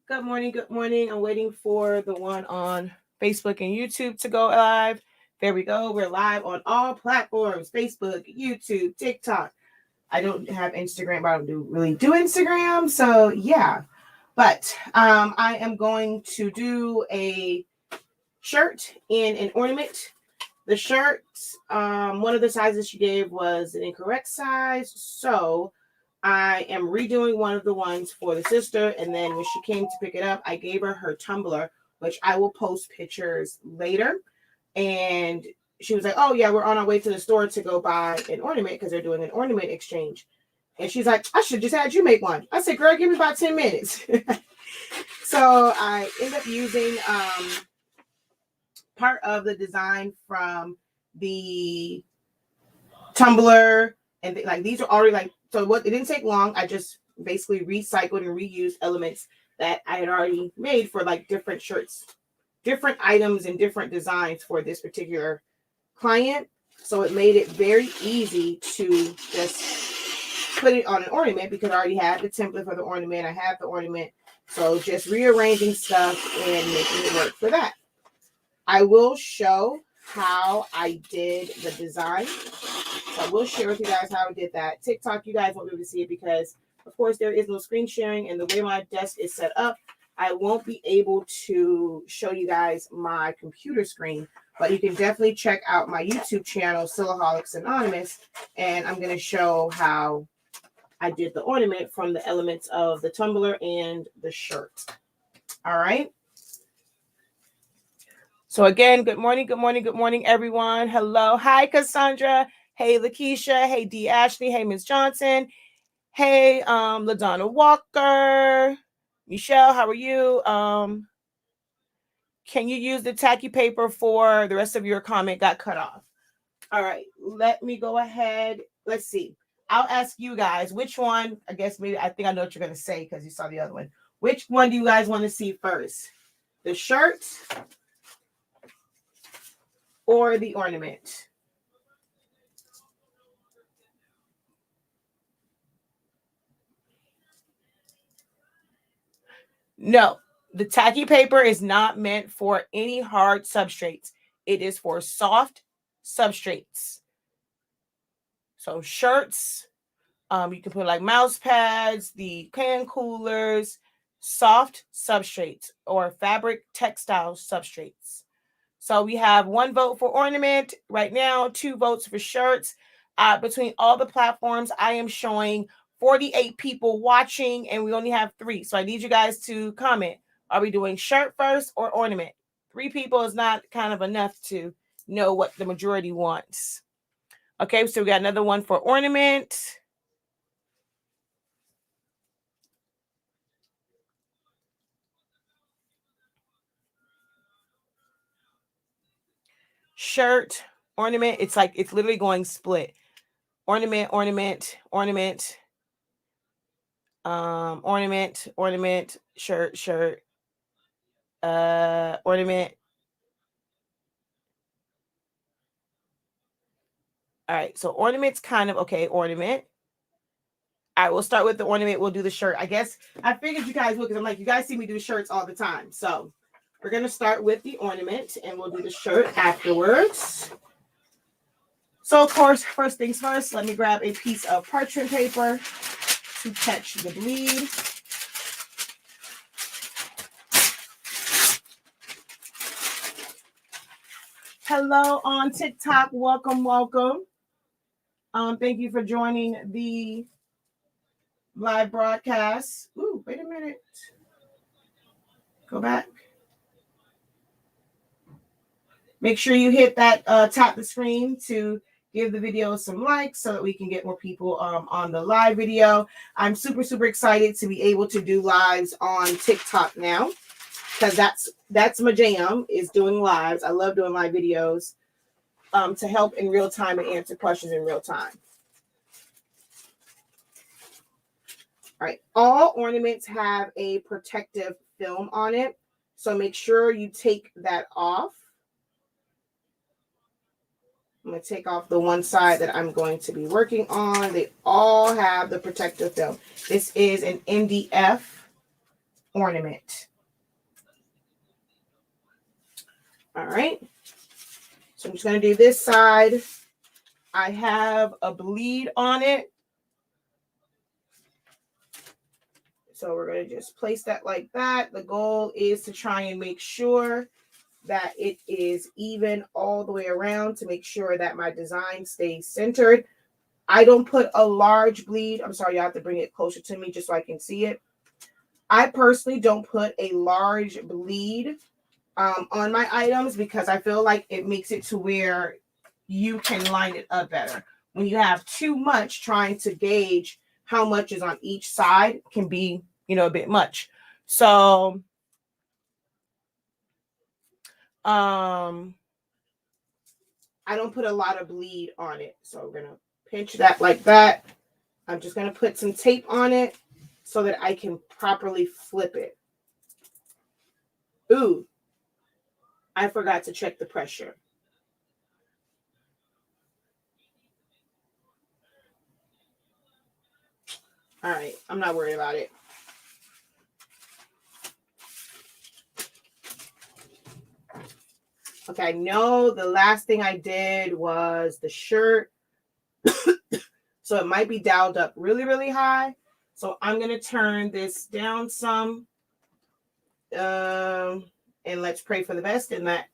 Good morning. Good morning. I'm waiting for the one on Facebook and YouTube to go live. There we go. We're live on all platforms: Facebook, YouTube, TikTok. I don't have Instagram, but I don't really do Instagram. So yeah. But I am going to do a shirt and an ornament. The shirt, one of the sizes she gave was an incorrect size. So I am redoing one of the ones for the sister. And then when she came to pick it up, I gave her tumbler, which I will post pictures later. And she was like, oh, yeah, we're on our way to the store to go buy an ornament because they're doing an ornament exchange. And she's like, I should just had you make one. I said, girl, give me about 10 minutes. So I end up using part of the design from the tumbler. And like these are already like, so what, it didn't take long. I just basically recycled and reused elements that I had already made for like different shirts, different items and different designs for this particular client. So it made it very easy to just put it on an ornament because I already had the template for the ornament. I have the ornament. So just rearranging stuff and making it work for that. I will show how I did the design. So I will share with you guys how I did that. TikTok, you guys won't be able to see it because, of course, there is no screen sharing. And the way my desk is set up, I won't be able to show you guys my computer screen. But you can definitely check out my YouTube channel, Silaholics Anonymous. And I'm going to show how I did the ornament from the elements of the tumbler and the shirt. All right. So again, good morning, everyone. Hello. Hi, Cassandra. Hey, Lakeisha. Hey, D. Ashley. Hey, Miss Johnson. Hey, LaDonna Walker. Michelle, how are you? Can you use the tacky paper for the rest of your comment got cut off? All right, let me go ahead. Let's see. I'll ask you guys which one. I guess maybe I think I know what you're going to say because you saw the other one. Which one do you guys want to see first? The shirt or the ornament? No, the tacky paper is not meant for any hard substrates. It is for soft substrates. So shirts, you can put like mouse pads, the can coolers, soft substrates or fabric textile substrates. So we have 1 vote for ornament right now, 2 votes for shirts. Between all the platforms, I am showing 48 people watching and we only have 3. So I need you guys to comment. Are we doing shirt first or ornament? 3 people is not kind of enough to know what the majority wants. Okay, so we got another one for ornament. Shirt, ornament. It's like, it's literally going split. Ornament, ornament, ornament. Ornament, ornament, shirt, shirt, ornament. All right, so ornament's kind of okay. Ornament. All right, we'll start with the ornament. We'll do the shirt. I guess I figured you guys would because I'm like, you guys see me do shirts all the time. So we're going to start with the ornament and we'll do the shirt afterwards. So, of course, first things first, let me grab a piece of parchment paper to catch the bleed. Hello on TikTok. Welcome, welcome. Thank you for joining the live broadcast. Ooh, wait a minute. Go back. Make sure you hit that tap the screen to give the video some likes so that we can get more people on the live video. I'm super, super excited to be able to do lives on TikTok now because that's my jam, is doing lives. I love doing live videos to help in real time and answer questions in real time. All right, all ornaments have a protective film on it, so make sure you take that off. I'm going to take off the one side that I'm going to be working on. They all have the protective film. This is an MDF Ornament. All right. So I'm just going to do this side. I have a bleed on it. So we're going to just place that like that. The goal is to try and make sure that it is even all the way around to make sure that my design stays centered. I don't put a large bleed. I'm sorry, you have to bring it closer to me just so I can see it. I personally don't put a large bleed on my items because I feel like it makes it to where you can line it up better. When you have too much, trying to gauge how much is on each side can be, a bit much. So, I don't put a lot of bleed on it. So we're going to pinch that like that. I'm just going to put some tape on it so that I can properly flip it. Ooh, I forgot to check the pressure. All right, I'm not worried about it. Okay, I know the last thing I did was the shirt. So it might be dialed up really, really high. So I'm going to turn this down some. And let's pray for the best in that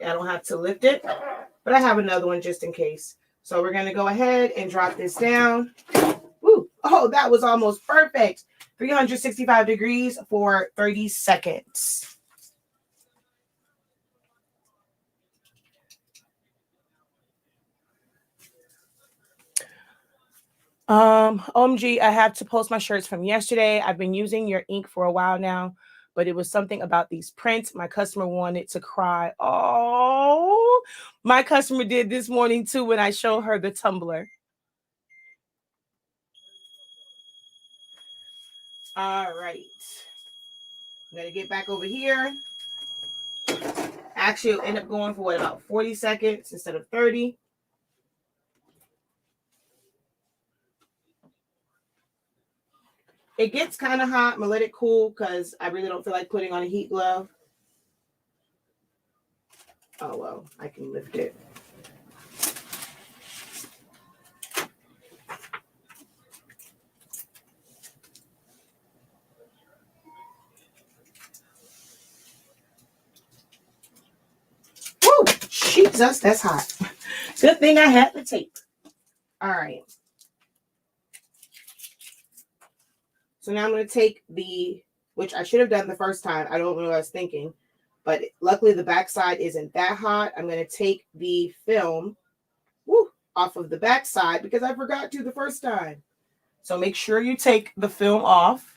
I don't have to lift it. But I have another one just in case. So we're going to go ahead and drop this down. Woo. Oh, that was almost perfect. 365 degrees for 30 seconds. OMG, I have to post my shirts from yesterday. I've been using your ink for a while now, but it was something about these prints. My customer wanted to cry. Oh, my customer did this morning too when I showed her the tumbler. All right. I'm going to get back over here. Actually, it'll end up going for about 40 seconds instead of 30. It gets kind of hot. I'm going to let it cool because I really don't feel like putting on a heat glove. Oh, well, I can lift it. Woo! Jesus, that's hot. Good thing I had the tape. All right. So now I'm going to take which I should have done the first time. I don't know what I was thinking. But luckily the backside isn't that hot. I'm going to take the film off of the backside because I forgot to the first time. So make sure you take the film off.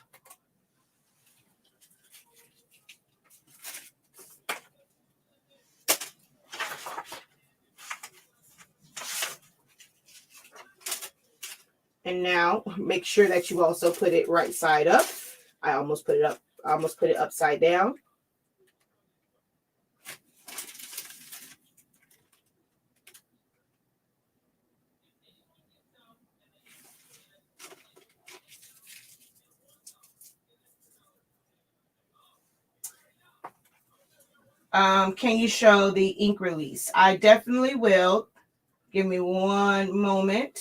And now make sure that you also put it right side up. I almost put it upside down. Can you show the ink release? I definitely will. Give me one moment.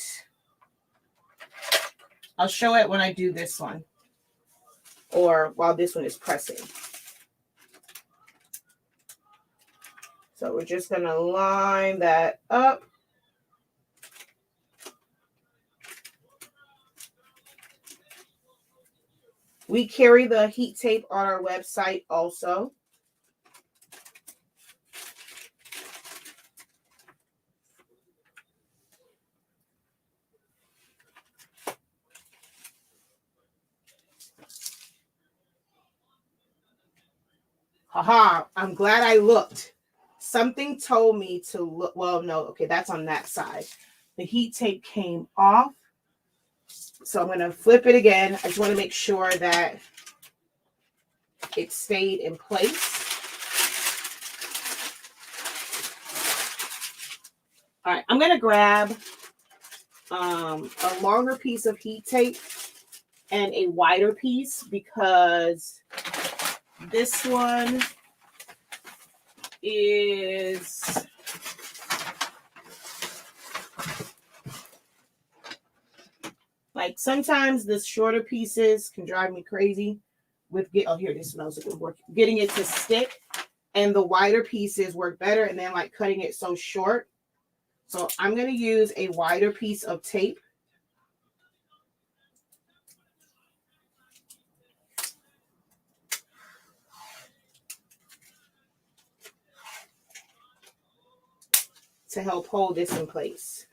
I'll show it when I do this one or while this one is pressing. So we're just going to line that up. We carry the heat tape on our website also. Haha, I'm glad I looked. Something told me to look. Well, no, okay, that's on that side. The heat tape came off. So I'm going to flip it again. I just want to make sure that it stayed in place. All right, I'm going to grab a longer piece of heat tape and a wider piece because this one is like sometimes the shorter pieces can drive me crazy with here this smells good work getting it to stick, and the wider pieces work better, and then like cutting it so short. So I'm going to use a wider piece of tape. To help hold this in place.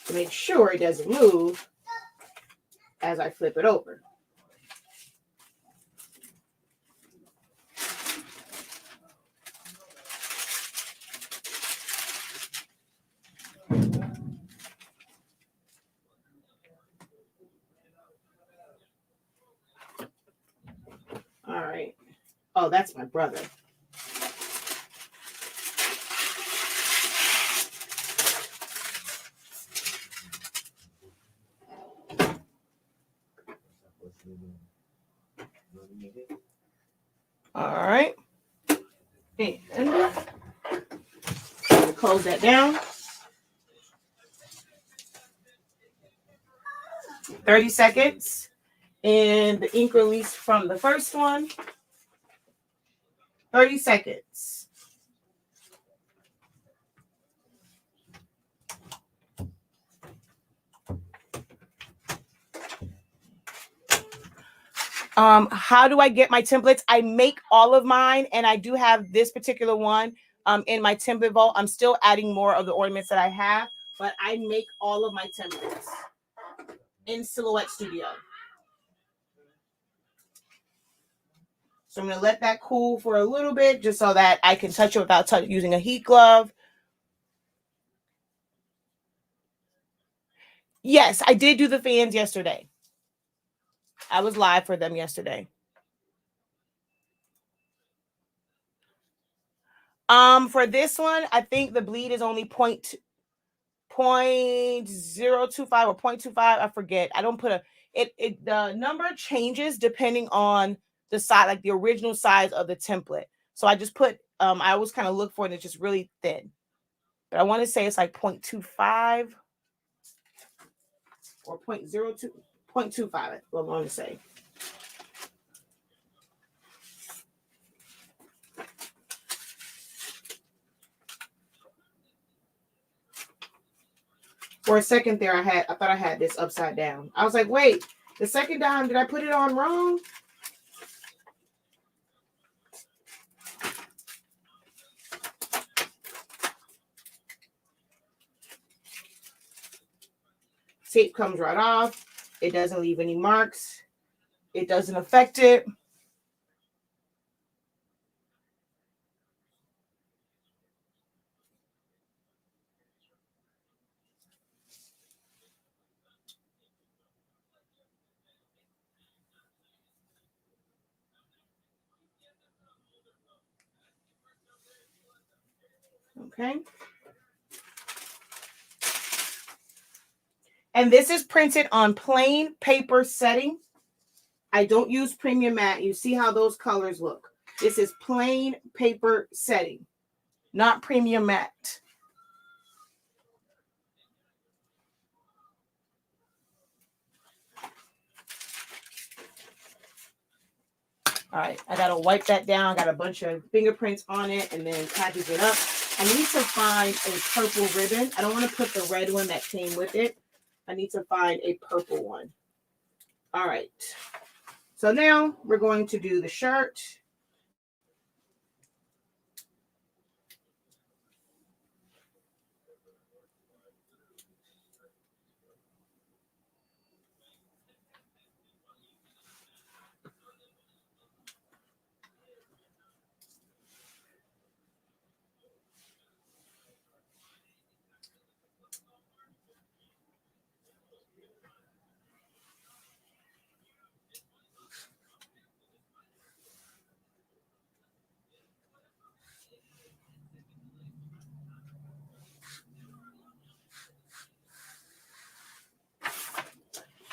To make sure it doesn't move as I flip it over. All right. Oh, that's my brother. All right. And close that down. 30 seconds. And the ink release from the first one. 30 seconds. How do I get my templates? I make all of mine, and I do have this particular one in my template vault. I'm still adding more of the ornaments that I have, but I make all of my templates in Silhouette Studio. So I'm going to let that cool for a little bit just so that I can touch it without using a heat glove. Yes, I did do the fans yesterday. I was live for them yesterday. For this one, I think the bleed is only 0.025 or 0.25. I forget. I don't put the number changes depending on the size, like the original size of the template. So I just put, I always kind of look for it, and it's just really thin. But I want to say it's like 0.25 or 0.02, 0.25, what I want to say. For a second there, I thought I had this upside down. I was like, wait, the second time, did I put it on wrong? Tape comes right off. It doesn't leave any marks. It doesn't affect it. Okay. And this is printed on plain paper setting. I don't use premium matte. You see how those colors look. This is plain paper setting, not premium matte. All right, I gotta wipe that down. Got a bunch of fingerprints on it, and then package it up. I need to find a purple ribbon. I don't want to put the red one that came with it. I need to find a purple one. All right. So now we're going to do the shirt.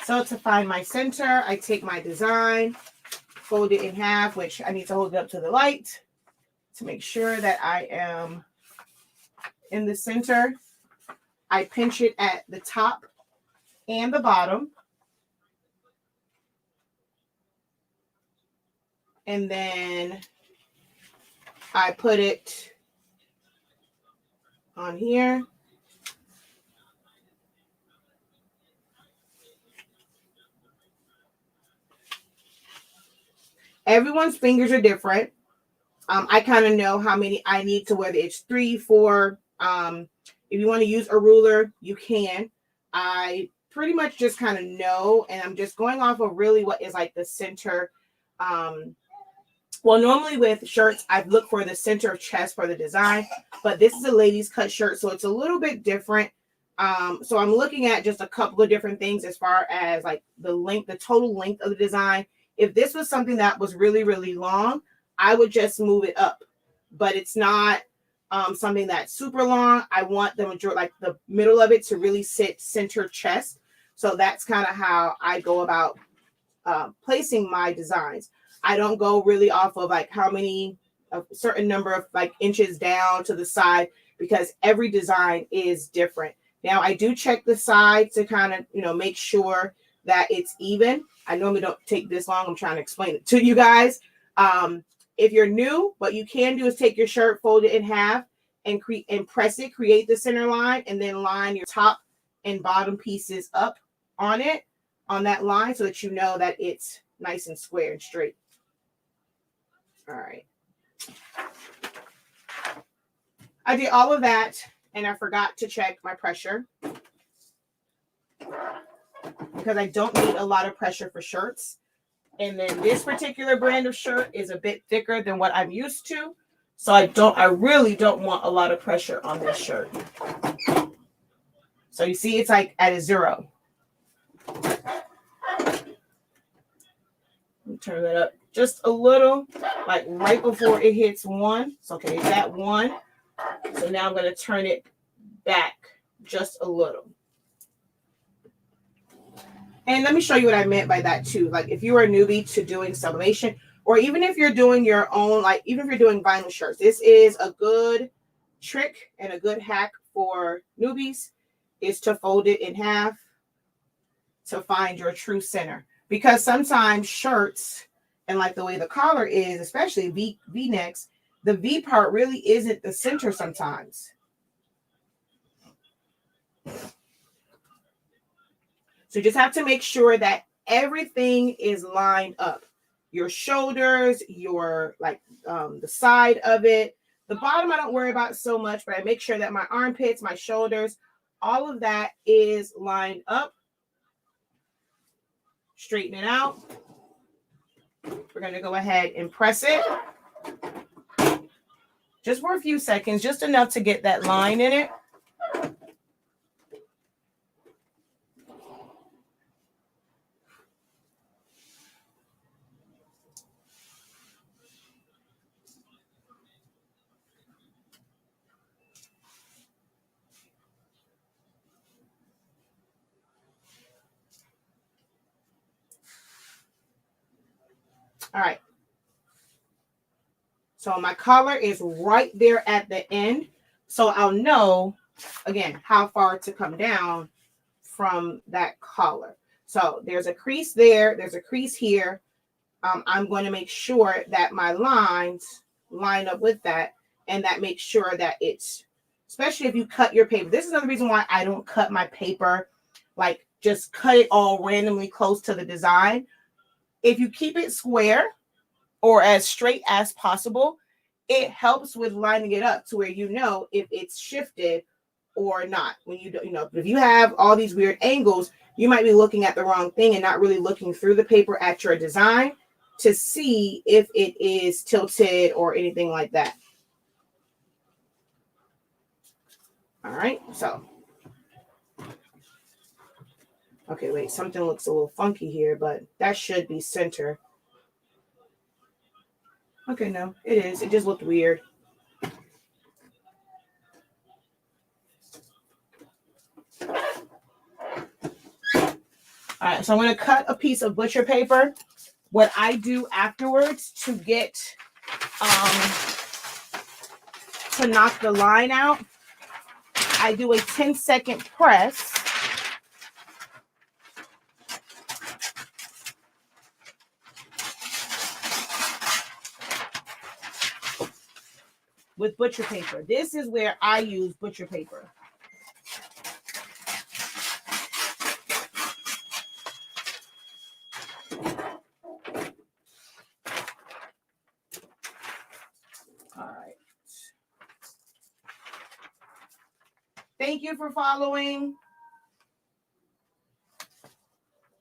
So to find my center, I take my design, fold it in half, which I need to hold it up to the light to make sure that I am in the center. I pinch it at the top and the bottom. And then I put it on here. Everyone's fingers are different. I kind of know how many I need to, whether it's 3, 4. If you want to use a ruler, you can. I pretty much just kind of know, and I'm just going off of really what is like the center. Well, normally with shirts, I look for the center of chest for the design, but this is a ladies cut shirt, so it's a little bit different. So I'm looking at just a couple of different things as far as like the length, the total length of the design. If this was something that was really, really long, I would just move it up, but it's not something that's super long. I want the majority, like the middle of it, to really sit center chest. So that's kind of how I go about placing my designs. I don't go really off of like how many, a certain number of like inches down to the side, because every design is different. Now I do check the side to kind of, you know, make sure that it's even. I normally don't take this long. I'm trying to explain it to you guys. If you're new, what you can do is take your shirt, fold it in half, and press it, create the center line, and then line your top and bottom pieces up on it, on that line, so that you know that it's nice and square and straight. All right. I did all of that, and I forgot to check my pressure because I don't need a lot of pressure for shirts. And then this particular brand of shirt is a bit thicker than what I'm used to. So I really don't want a lot of pressure on this shirt. So you see, it's like at a 0. Let me turn that up just a little, like right before it hits 1. So, okay, it's at 1. So now I'm going to turn it back just a little. And let me show you what I meant by that too. Like if you are a newbie to doing sublimation, or even if you're doing your own, like even if you're doing vinyl shirts, this is a good trick and a good hack for newbies, is to fold it in half to find your true center. Because sometimes shirts, and like the way the collar is, especially V-necks, the V part really isn't the center sometimes. So you just have to make sure that everything is lined up. Your shoulders, your like the side of it. The bottom I don't worry about so much, but I make sure that my armpits, my shoulders, all of that is lined up. Straighten it out. We're going to go ahead and press it. Just for a few seconds, just enough to get that line in it. All right. So my collar is right there at the end. So I'll know, again, how far to come down from that collar. So there's a crease there. There's a crease here. I'm going to make sure that my lines line up with that, and that makes sure that it's, especially if you cut your paper. This is another reason why I don't cut my paper, like just cut it all randomly close to the design. If you keep it square or as straight as possible, it helps with lining it up to where you know if it's shifted or not. When you know, if you have all these weird angles, you might be looking at the wrong thing and not really looking through the paper at your design to see if it is tilted or anything like that. All right, so. Okay, wait, something looks a little funky here, but that should be center. Okay, no, it is. It just looked weird. All right, so I'm going to cut a piece of butcher paper. What I do afterwards to get to knock the line out, I do a 10-second press. With butcher paper. This is where I use butcher paper. All right. Thank you for following.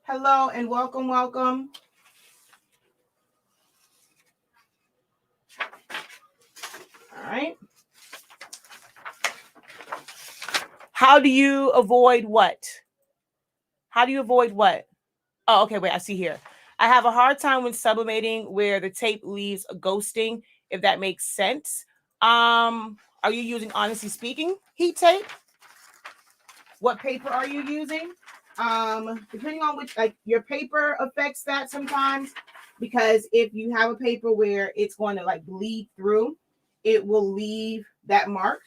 Hello and welcome, welcome. All right. How do you avoid what? How do you avoid what? Oh, okay, wait, I see here. I have a hard time when sublimating where the tape leaves a ghosting, if that makes sense. Are you using, honestly speaking, heat tape? What paper are you using? Depending on which, like your paper affects that sometimes, because if you have a paper where it's going to like bleed through, it will leave that mark.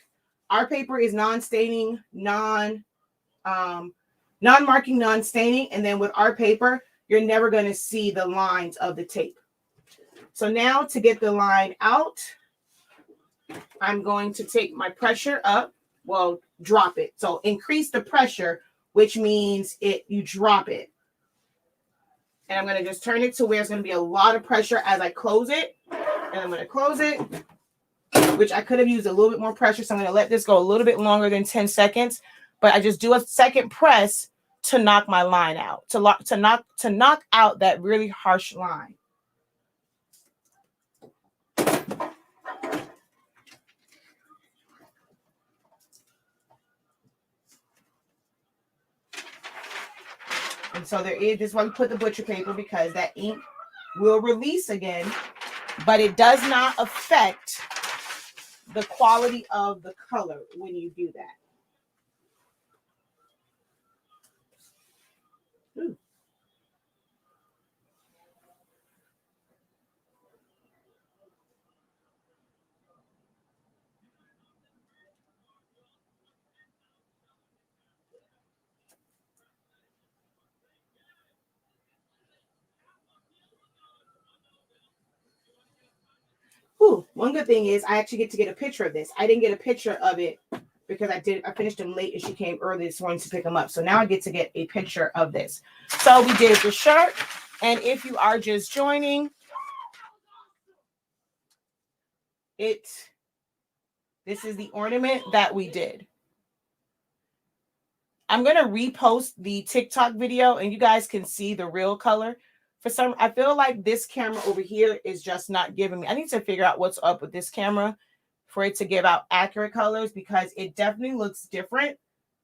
Our paper is non-staining, non-marking, non-staining, and then with our paper, you're never going to see the lines of the tape. So now to get the line out, I'm going to take my pressure up. Well, drop it. So increase the pressure, which means you drop it. And I'm going to just turn it to where it's going to be a lot of pressure as I close it. And I'm going to close it, which I could have used a little bit more pressure. So I'm going to let this go a little bit longer than 10 seconds. But I just do a second press to knock my line out, to knock out that really harsh line. And so this is why we put the butcher paper, because that ink will release again, but it does not affect the quality of the color when you do that. Ooh. Ooh, one good thing is I actually get to get a picture of this. I didn't get a picture of it because I finished them late and she came early this morning to pick them up. So now I get to get a picture of this. So we did the shirt. And if you are just joining, this is the ornament that we did. I'm going to repost the TikTok video and you guys can see the real color. I feel like this camera over here is just not giving me. I need to figure out what's up with this camera for it to give out accurate colors, because it definitely looks different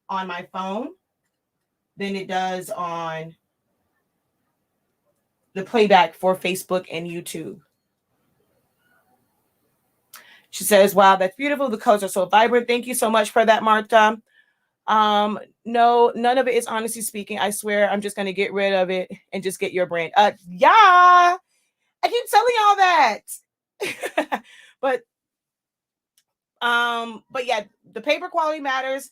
on my phone than it does on the playback for Facebook and YouTube. She says, wow, that's beautiful. The colors are so vibrant. Thank you so much for that, Martha. No, none of it is honestly speaking. I swear I'm just going to get rid of it and just get your brand. Yeah, I keep telling y'all that. But yeah, the paper quality matters.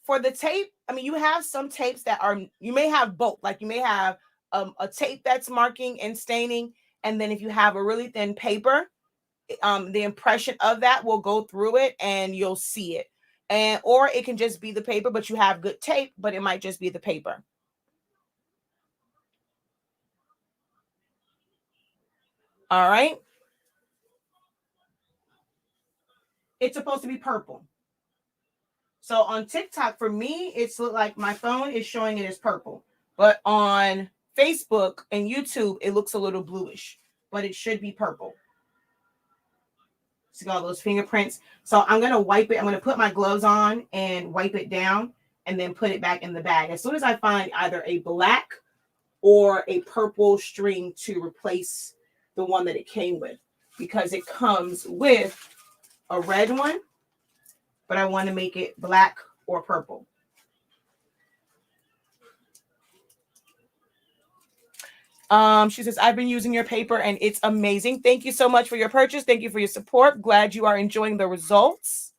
For the tape, I mean, you have some tapes that you may have both. Like you may have a tape that's marking and staining. And then if you have a really thin paper, the impression of that will go through it and you'll see it. Or it can just be the paper, but you have good tape, but it might just be the paper. All right. It's supposed to be purple. So on TikTok, for me, it's like my phone is showing it as purple. But on Facebook and YouTube, it looks a little bluish, but it should be purple. See all those fingerprints. So I'm going to wipe it. I'm going to put my gloves on and wipe it down and then put it back in the bag. As soon as I find either a black or a purple string to replace the one that it came with, because it comes with a red one, but I want to make it black or purple. She says, I've been using your paper and it's amazing. Thank you so much for your purchase. Thank you for your support. Glad you are enjoying the results.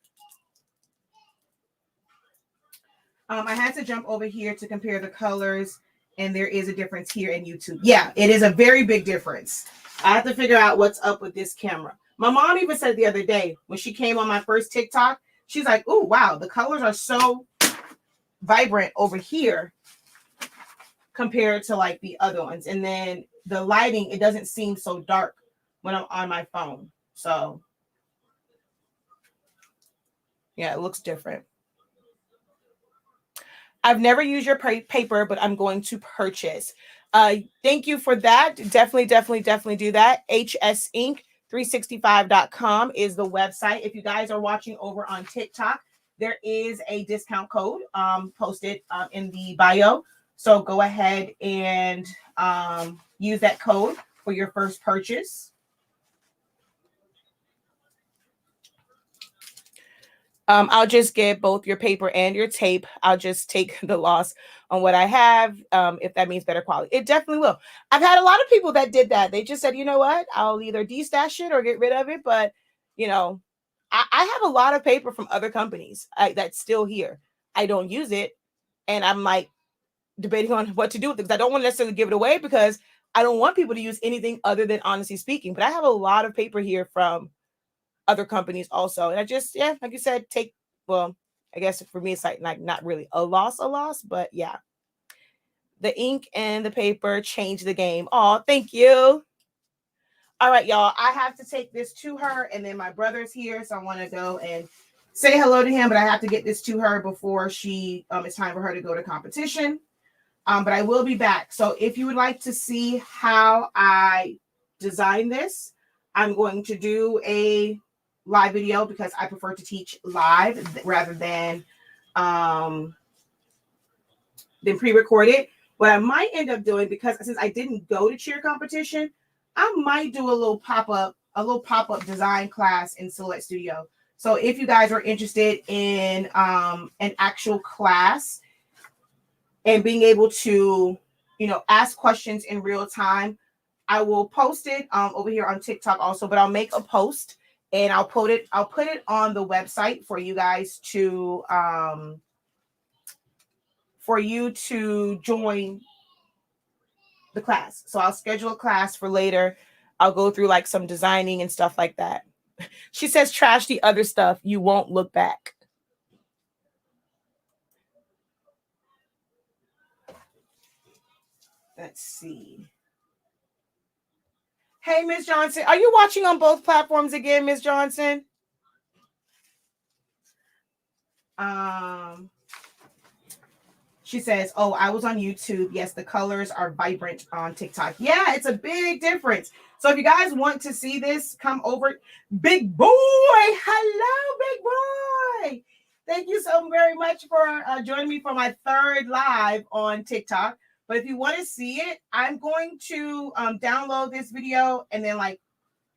I had to jump over here to compare the colors, and there is a difference here in YouTube. Yeah, it is a very big difference. I have to figure out what's up with this camera. My mom even said the other day when she came on my first TikTok, she's like, oh, wow, the colors are so vibrant over here compared to like the other ones. And then the lighting, it doesn't seem so dark when I'm on my phone. So yeah, it looks different. I've never used your paper, but I'm going to purchase. Thank you for that. Definitely do that. hsinc365.com is the website. If you guys are watching over on TikTok, there is a discount code posted in the bio. So go ahead and use that code for your first purchase. I'll just get both your paper and your tape. I'll just take the loss on what I have, if that means better quality. It definitely will. I've had a lot of people that did that. They just said, you know what? I'll either de-stash it or get rid of it. But, you know, I have a lot of paper from other companies that's still here. I don't use it. And I'm like debating on what to do with it because I don't want to necessarily give it away because I don't want people to use anything other than Honestly Speaking. But I have a lot of paper here from other companies also. And I just, yeah, like you said, well, I guess for me, it's like not really a loss, but yeah. The ink and the paper change the game. Oh, thank you. All right, y'all. I have to take this to her, and then my brother's here, so I want to go and say hello to him, but I have to get this to her before it's time for her to go to competition. But I will be back. So if you would like to see how I design this, I'm going to do a live video because I prefer to teach live rather than pre-recorded. What I might end up doing, because since I didn't go to cheer competition, I might do a little pop-up design class in Silhouette Studio. So if you guys are interested in an actual class and being able to, ask questions in real time, I will post it over here on TikTok also, but I'll make a post and I'll put it on the website for you guys to join the class. So I'll schedule a class for later. I'll go through like some designing and stuff like that. She says, trash the other stuff. You won't look back. Let's see. Hey, Miss Johnson, are you watching on both platforms again, Miss Johnson? She says, oh, I was on YouTube. Yes, the colors are vibrant on TikTok. Yeah, it's a big difference. So if you guys want to see this, come over. Big boy. Hello, big boy. Thank you so very much for joining me for my third live on TikTok. But if you want to see it, I'm going to download this video and then like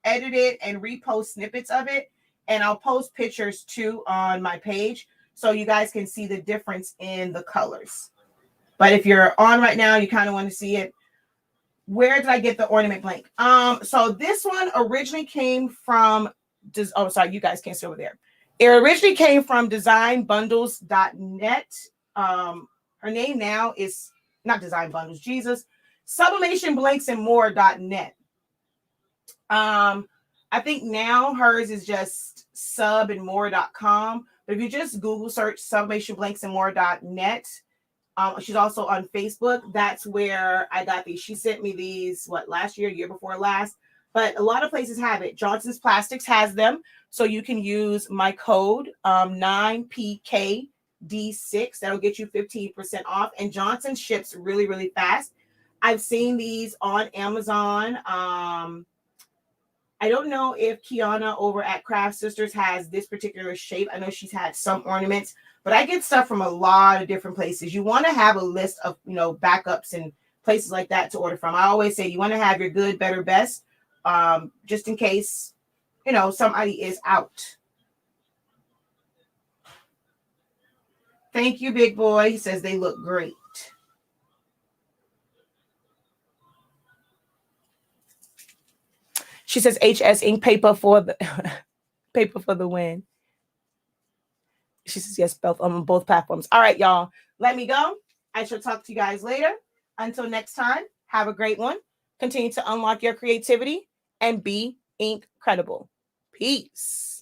edit it and repost snippets of it. And I'll post pictures too on my page so you guys can see the difference in the colors. But if you're on right now, you kind of want to see it. Where did I get the ornament blank? So this one originally came from, oh, sorry, you guys can't see over there. It originally came from designbundles.net. Her name now is not Design Bundles, Jesus. Sublimation blanks and more.net. I think now hers is just subandmore.com. But if you just Google search sublimationblanksandmore.net, she's also on Facebook. That's where I got these. She sent me these, last year before last. But a lot of places have it. Johnson's Plastics has them. So you can use my code 9PKD6. That'll get you 15% off. And Johnson ships really, really fast. I've seen these on Amazon. I don't know if Kiana over at Craft Sisters has this particular shape. I know she's had some ornaments, but I get stuff from a lot of different places. You want to have a list of, backups and places like that to order from. I always say you want to have your good, better, best, just in case, somebody is out. Thank you, big boy. He says they look great. She says HS ink paper for the paper for the win. She says yes, both on both platforms. All right, y'all. Let me go. I shall talk to you guys later. Until next time, have a great one. Continue to unlock your creativity and be incredible. Peace.